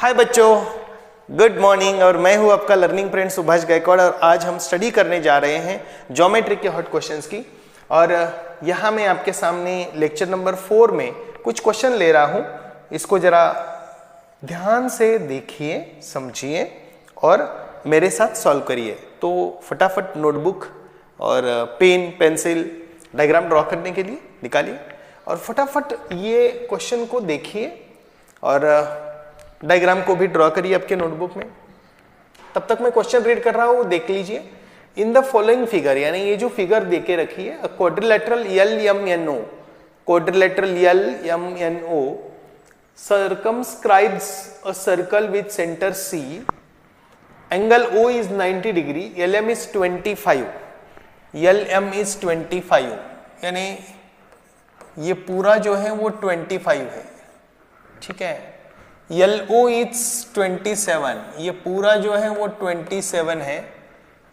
हाय बच्चों, good morning. और मैं हूं आपका लर्निंग फ्रेंड सुभाष गायकवाड़ और आज हम स्टडी करने जा रहे हैं ज्योमेट्री के हॉट क्वेश्चंस की। और यहाँ मैं आपके सामने लेक्चर नंबर 4 में कुछ क्वेश्चन ले रहा हूं। इसको जरा ध्यान से देखिए, समझिए और मेरे साथ सॉल्व करिए। तो फटाफट नोटबुक और पेन पेंसिल डायग्राम ड्रॉ करने के लिए निकालिए और फटाफट ये क्वेश्चन को देखिए और डायग्राम को भी ड्रॉ करिए आपके नोटबुक में। तब तक मैं क्वेश्चन रीड कर रहा हूं, देख लीजिए। इन द फॉलोइंग फिगर, यानी ये जो फिगर देके रखी है, quadrilateral LMNO, quadrilateral LMNO circumscribes a circle with center C, angle O is 90 degree, LM is 25, LM is 25, यानी ये पूरा जो है वो 25 है, ठीक है। LO is 27, ये पूरा जो है वो 27 है,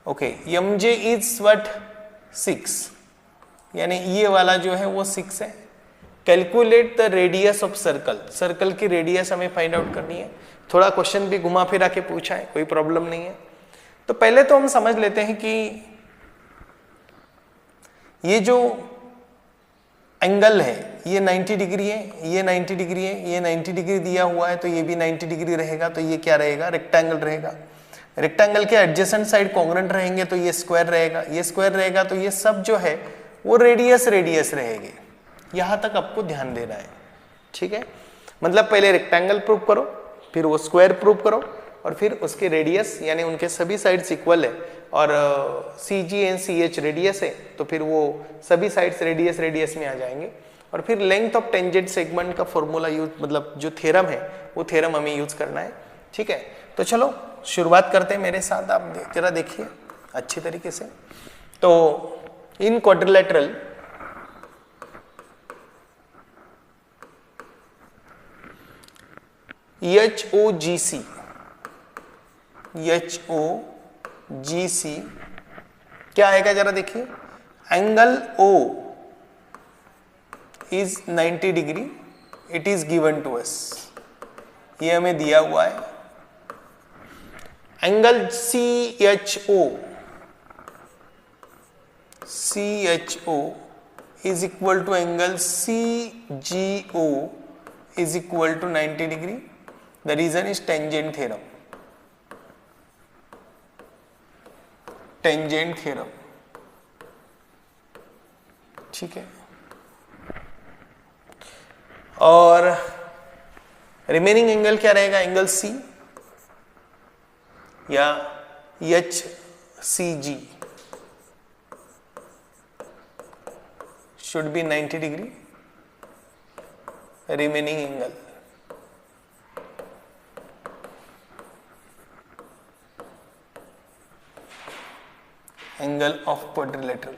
ओके। MJ is what 6, यानी ये वाला जो है वो 6 है। Calculate the radius of circle, circle की रेडियस हमें फाइंड आउट करनी है। थोड़ा क्वेश्चन भी घुमा फिरा के पूछा है, कोई प्रॉब्लम नहीं है। तो पहले तो हम समझ लेते हैं कि ये जो एंगल है ये 90 डिग्री है, ये 90 डिग्री है, ये 90 डिग्री दिया हुआ है, तो ये भी 90 डिग्री रहेगा। तो ये क्या रहेगा? रेक्टेंगल रहेगा। रेक्टेंगल के एडजेसेंट साइड कॉन्ग्रुएंट रहेंगे तो ये स्क्वायर रहेगा, ये स्क्वायर रहेगा। तो ये सब जो है वो रेडियस रहेगी। यहां तक आपको ध्यान देना है, ठीक है। मतलब पहले रेक्टेंगल प्रूव करो, फिर वो स्क्वायर प्रूव करो और फिर उसके रेडियस, यानी उनके सभी साइड्स इक्वल है और CG एंड CH रेडियस है, तो फिर वो सभी साइड्स रेडियस में आ जाएंगे। और फिर लेंथ ऑफ टेंजेंट सेगमेंट का फॉर्मूला यूज, मतलब जो थ्योरम है वो थ्योरम हमें यूज करना है, ठीक है। तो चलो शुरुआत करते हैं मेरे साथ, आप जरा देखिए अच्छी तरीके से। तो इन क्वाड्रिलेटरल HOGC क्या आएगा जरा देखिए। Angle O is 90 degree, it is given to us, ये हमें दिया हुआ है। Angle CHO is equal to angle CGO is equal to 90 degree. The reason is tangent theorem, ठीक है। और रिमेनिंग एंगल क्या रहेगा? एंगल C या HCG should be 90 degree remaining angle. Angle of quadrilateral.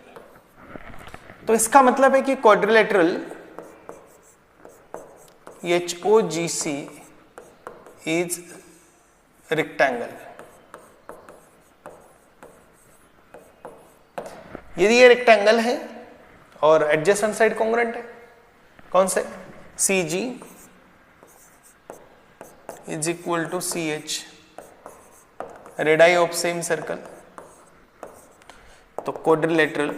तो इसका मतलब है कि क्वाड्रिलेटरल HOGC इज रेक्टेंगल। यदि ये रेक्टेंगल है और एडजेसेंट साइड कॉन्ग्रुएंट है, कौन से? CG is equal to CH, radius of same circle. तो क्वाड्रिलेटरल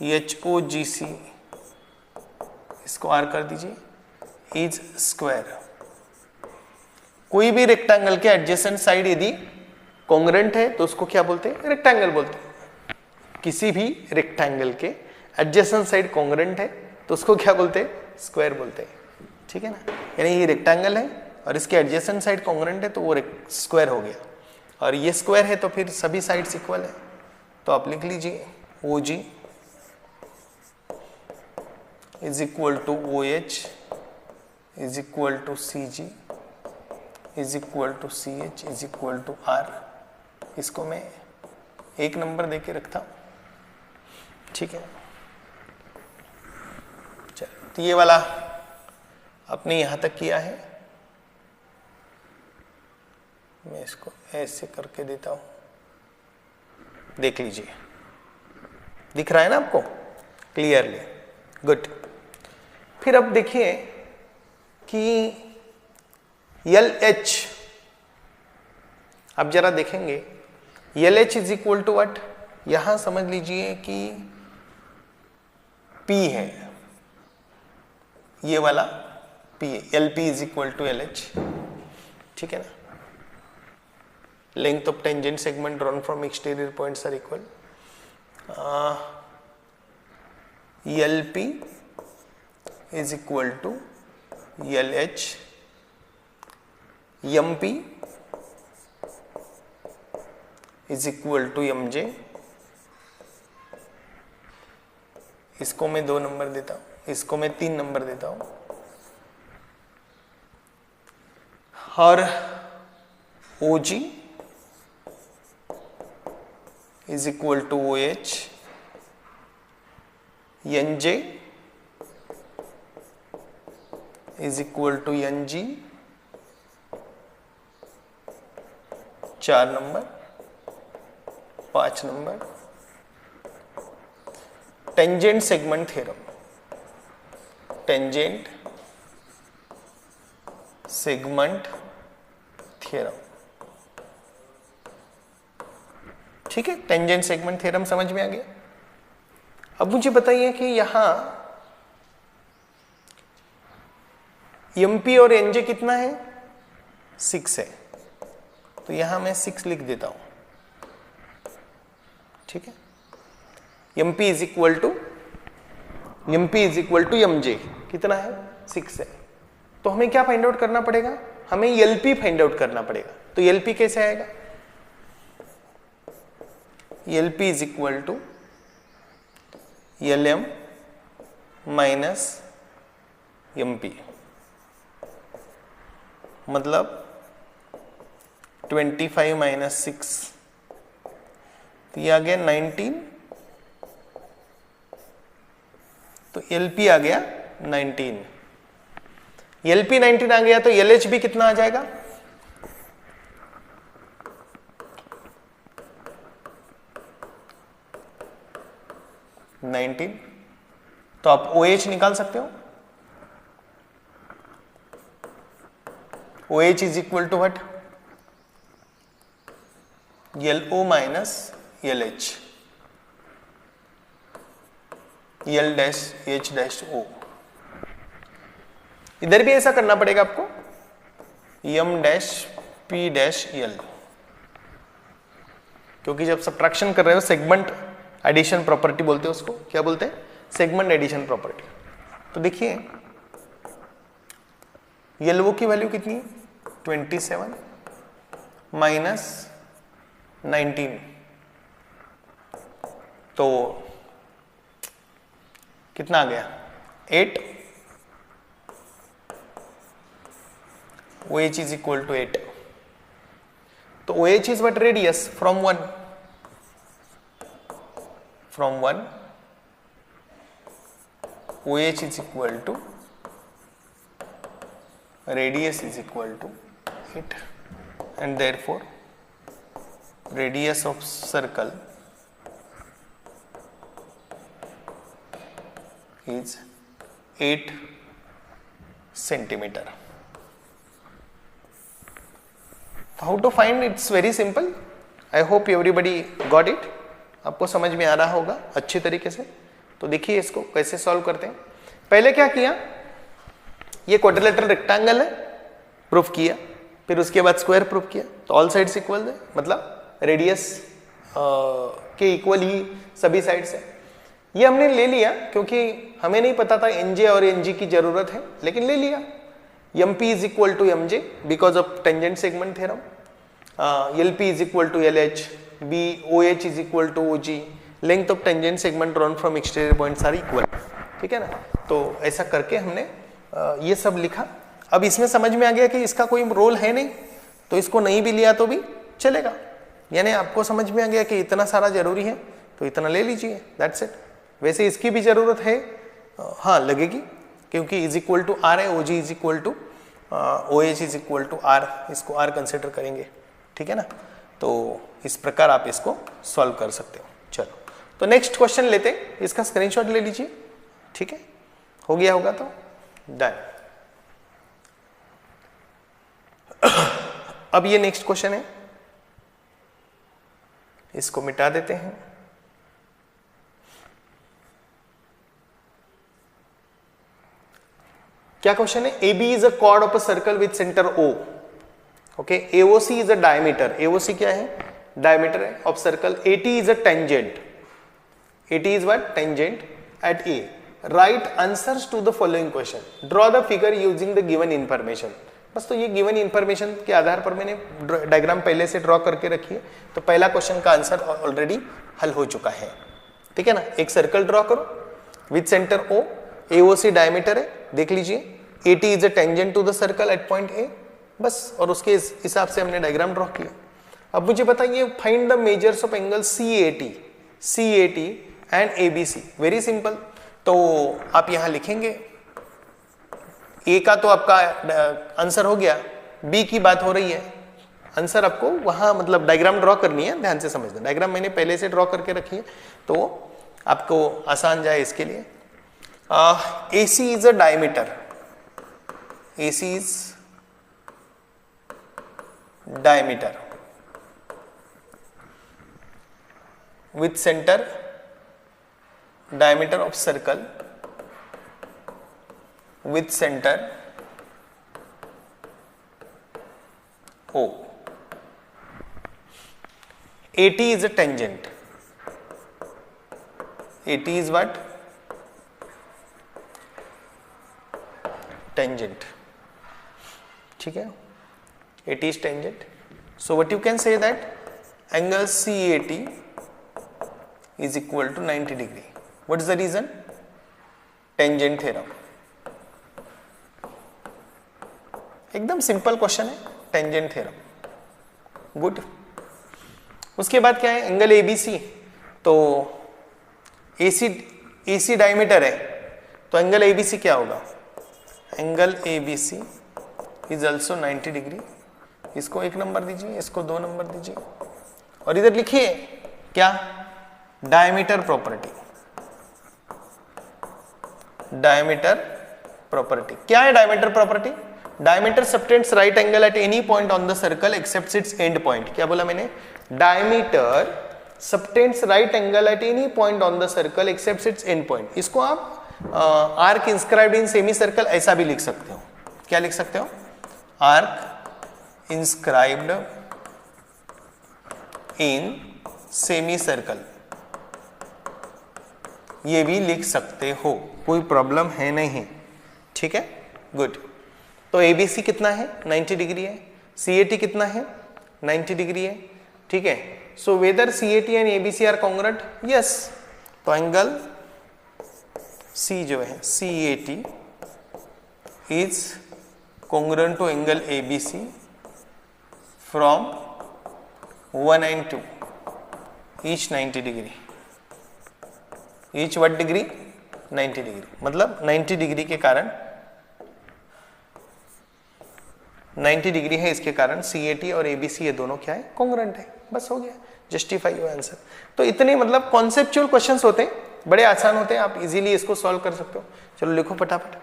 HOGC, इसको R कर दीजिए, इज स्क्वायर। कोई भी रेक्टेंगल के एडजेसेंट साइड यदि कॉन्ग्रुएंट है तो उसको क्या बोलते हैं? रेक्टेंगल बोलते हैं। किसी भी रेक्टेंगल के एडजेसेंट साइड कॉन्ग्रुएंट है तो उसको क्या बोलते हैं? स्क्वायर बोलते हैं, ठीक है ना। यानी ये रेक्टेंगल है और इसके एडजेसेंट साइड कॉन्ग्रुएंट है तो वो स्क्वायर हो गया। और ये स्क्वायर है तो फिर सभी साइड्स इक्वल है। तो आप लिख लीजिए OG is equal to OH is equal to CG is equal to CH is equal to R। इसको मैं 1 नंबर देके रखता हूं, ठीक है। चलो, तो ये वाला आपने यहां तक किया है। मैं इसको ऐसे करके देता हूं, देख लीजिए, दिख रहा है ना आपको क्लियरली? गुड। फिर अब देखिए कि LH, अब जरा देखेंगे LH is equal to what, यहां समझ लीजिए कि P है, ये वाला P है, LP is equal to LH, ठीक है ना। Length of tangent segment drawn from exterior points are equal, LP is equal to LH, MP is equal to MJ, इसको मैं 2 नंबर देता हूं, इसको मैं 3 नंबर देता हूं, और OG is equal to OH, NJ is equal to NG, 4 number, 5 number. Tangent segment theorem, tangent segment theorem, ठीक है। टेंजेंट सेगमेंट थ्योरम समझ में आ गया। अब मुझे बताइए कि यहां MP और NJ कितना है, 6 है, तो यहां मैं 6 लिख देता हूं, ठीक है। MP is equal to MJ कितना है, 6 है। तो हमें क्या फाइंड आउट करना पड़ेगा, हमें LP फाइंड आउट करना पड़ेगा। तो LP कैसे आएगा, LP is equal to LM minus MP, मतलब 25 माइनस 6, तो ये आ गया 19, तो LP आ गया 19, LP 19 आ गया, तो LH भी कितना आ जाएगा, $19। तो आप OH निकाल सकते हो, OH is equal to what, LO minus LH, L dash H dash O। इधर भी ऐसा करना पड़ेगा आपको, M dash P dash L, क्योंकि जब सब्ट्रैक्शन कर रहे हो सेगमेंट एडिशन प्रॉपर्टी बोलते हैं उसको, क्या बोलते हैं, सेगमेंट एडिशन प्रॉपर्टी। तो देखिए LO की वैल्यू कितनी है, 27 माइनस 19, तो कितना आ गया, 8। OH is equal to 8। तो OH is what radius from 1, OH is equal to radius is equal to 8, and therefore radius of circle is 8 centimeter. How to find? It's very simple. I hope everybody got it. आपको समझ में आ रहा होगा अच्छे तरीके से। तो देखिए इसको कैसे सॉल्व करते हैं। पहले क्या किया, ये क्वाड्रिलेटरल रेक्टेंगल है, प्रूफ किया, फिर उसके बाद स्क्वायर प्रूफ किया, तो ऑल साइड्स इक्वल है, मतलब रेडियस के इक्वल ही सभी साइड्स है। ये हमने ले लिया क्योंकि हमें नहीं पता था एनजे और एनजी की जरूरत है, लेकिन ले लिया। MP is equal to MJ because of tangent segment theorem, LP is equal to LH, OH is equal to OG, length of tangent segment drawn from exterior points are equal, ठीक है ना। तो ऐसा करके हमने ये सब लिखा। अब इसमें समझ में आ गया कि इसका कोई रोल है नहीं, तो इसको नहीं भी लिया तो भी चलेगा, यानी आपको समझ में आ गया कि इतना सारा जरूरी है तो इतना ले लीजिए, दैट्स इट। वैसे इसकी भी जरूरत है, हाँ लगेगी, क्योंकि इज इक्वल टू आर है, OG is equal to OH is equal to R, इसको R कंसिडर करेंगे, ठीक है ना। तो इस प्रकार आप इसको सॉल्व कर सकते हो। चलो तो नेक्स्ट क्वेश्चन लेते हैं, इसका स्क्रीनशॉट ले लीजिए, ठीक है, हो गया होगा तो डन। अब ये नेक्स्ट क्वेश्चन है, इसको मिटा देते हैं। क्या क्वेश्चन है? AB is a chord of a circle with centre O. Okay, AOC is a diameter, AOC क्या है? डायमीटर है of circle. AT is a tangent, AT is what? Tangent at A. Write answers to the following question, draw the figure using the given information. बस तो ये given information के आधार पर मैंने diagram पहले से ड्रॉ करके रखी है, तो पहला क्वेश्चन का आंसर ऑलरेडी हल हो चुका है। ठीक है ना, एक सर्कल ड्रॉ करो विद सेंटर O, AOC डायमीटर है, देख लीजिए, AT is a tangent to the circle at point A, बस, और उसके हिसाब से हमने डायग्राम ड्रॉ किया। अब मुझे बताइए, find the measures of angle CAT and ABC। Very simple, तो आप यहां लिखेंगे, A का तो आपका आंसर हो गया, B की बात हो रही है, आंसर आपको वहां मतलब डायग्राम ड्रॉ करनी है, ध्यान से समझना। डायग्राम मैंने पहले से ड्रॉ करके रखी है, तो आपको आसान जाए इसके लिए। AC is a diameter, AC is diameter with center, diameter of circle with center O. AT is a tangent, AT is what? Tangent. ठीक है, AT is tangent. So what you can say that angle CAT is equal to 90 degree. What is the reason? Tangent theorem. एकदम simple question है, tangent theorem. Good. उसके बाद क्या है? Angle ABC, तो AC diameter है, तो एंगल ABC क्या होगा? Angle ABC is also 90 degree. इसको 1 नंबर दीजिए, इसको 2 नंबर दीजिए, और इधर लिखिए क्या? Diameter property. डायमीटर प्रॉपर्टी क्या है? Diameter property, diameter subtends right angle at any point on the circle except its end point. क्या बोला मैंने? Diameter subtends right angle at any point on the circle except its end point. इसको आप arc inscribed in semi circle ऐसा भी लिख सकते हो। क्या लिख सकते हो? Arc inscribed in semi circle, ये भी लिख सकते हो, कोई प्रॉब्लम है नहीं। ठीक है, गुड। तो ABC कितना है? 90 डिग्री है। CAT कितना है? 90 डिग्री है। ठीक है, so whether CAT and ABC are congruent? Yes. तो एंगल C जो है CAT is congruent to angle ABC from 1 and 2 each 90 degree. Each what degree? 90 degree. मतलब 90 डिग्री के कारण 90 डिग्री है, इसके कारण CAT और ABC ये दोनों क्या है? कॉन्ग्रुएंट है। बस हो गया, जस्टिफाई योर आंसर। तो इतने मतलब कॉन्सेप्चुअल क्वेश्चंस होते हैं, बड़े आसान होते हैं, आप इजीली इसको सॉल्व कर सकते हो। चलो लिखो फटाफट।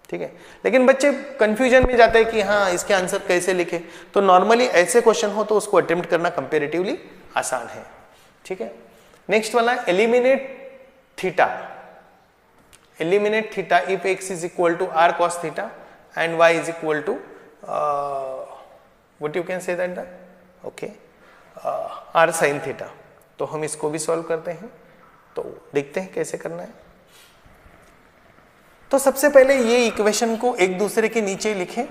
ठीक है, लेकिन बच्चे कंफ्यूजन में जाते हैं कि हाँ इसके आंसर कैसे लिखे। तो नॉर्मली ऐसे क्वेश्चन हो तो उसको अटेम्प्ट करना कंपेरेटिवली आसान है। ठीक है, नेक्स्ट वाला eliminate theta. Eliminate theta if x is equal to r cos theta and y is equal to what you can say that, okay, r sin theta. तो हम इसको भी सॉल्व करते हैं, तो देखते हैं कैसे करना है। तो सबसे पहले ये इक्वेशन को एक दूसरे के नीचे लिखें।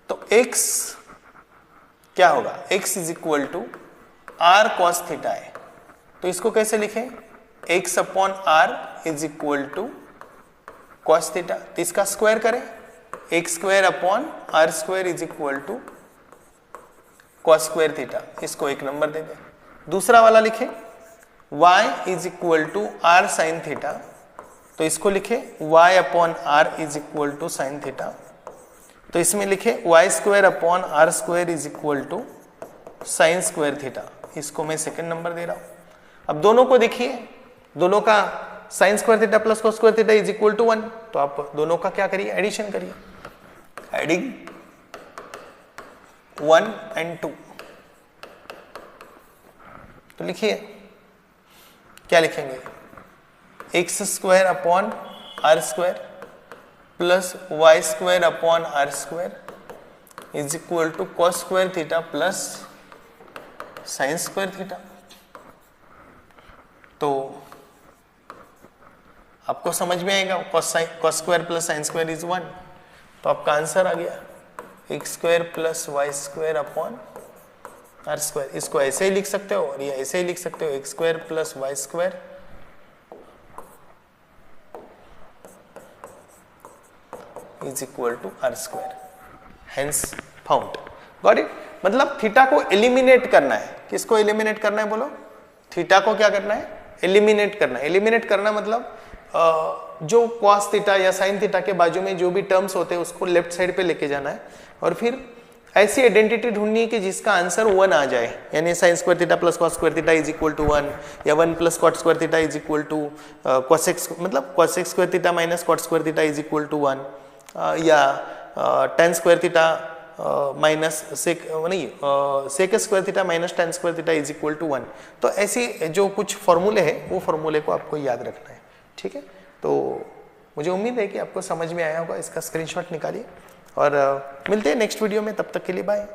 तो x क्या होगा? x is equal to r cos theta है, तो इसको कैसे लिखें? x upon r is equal to cos theta. तो इसका स्क्वायर करें, x square upon r square is equal to cos square theta. इसको 1 नंबर दे दें। दूसरा वाला लिखें, y is equal to r sine theta, तो इसको लिखे y upon r is equal to sine theta. तो इसमें लिखे y square upon r square is equal to sine square theta. इसको मैं 2nd नंबर दे रहा हूं। अब दोनों को देखिए, दोनों का sine square theta plus cos square theta is equal to 1। तो आप दोनों का क्या करिए? एडिशन करिए। Adding 1 and 2। तो लिखिए क्या लिखेंगे, x square upon r square plus y square upon r square is equal to cos square theta plus sine square theta. तो आपको समझ में आएगा, cos square plus sine square is 1, तो आपका आंसर आ गया x square plus y square upon r square. इसको ऐसे ही लिख सकते हो और ये ऐसे ही लिख सकते हो, x square plus y square is equal to r square, hence found. Got it? मतलब थीटा को एलिमिनेट करना है। किसको एलिमिनेट करना है बोलो? थीटा को क्या करना है? एलिमिनेट करना है। एलिमिनेट करना मतलब जो कॉस थीटा या साइन थीटा के बाजू में जो भी टर्म्स होते हैं उसको लेफ्ट साइड पे लेके जाना है और फिर ऐसी आइडेंटिटी ढूंढनी है कि जिसका आंसर 1 आ जाए, यानी sine square theta plus cos square theta is equal to 1 या 1 plus cot square theta is equal to cosec, मतलब cosec square theta minus cot square theta is equal to 1 या tan square theta minus sec नहीं sec square theta minus tan square theta is equal to 1। तो ऐसी जो कुछ फॉर्मूले हैं वो फॉर्मूले को आपको याद रखना है। ठीक है, तो मुझे उम्मीद है कि आपको समझ में आया होगा। इसका स्क्रीनशॉट निकालिए और मिलते हैं नेक्स्ट वीडियो में। तब तक के लिए बाय।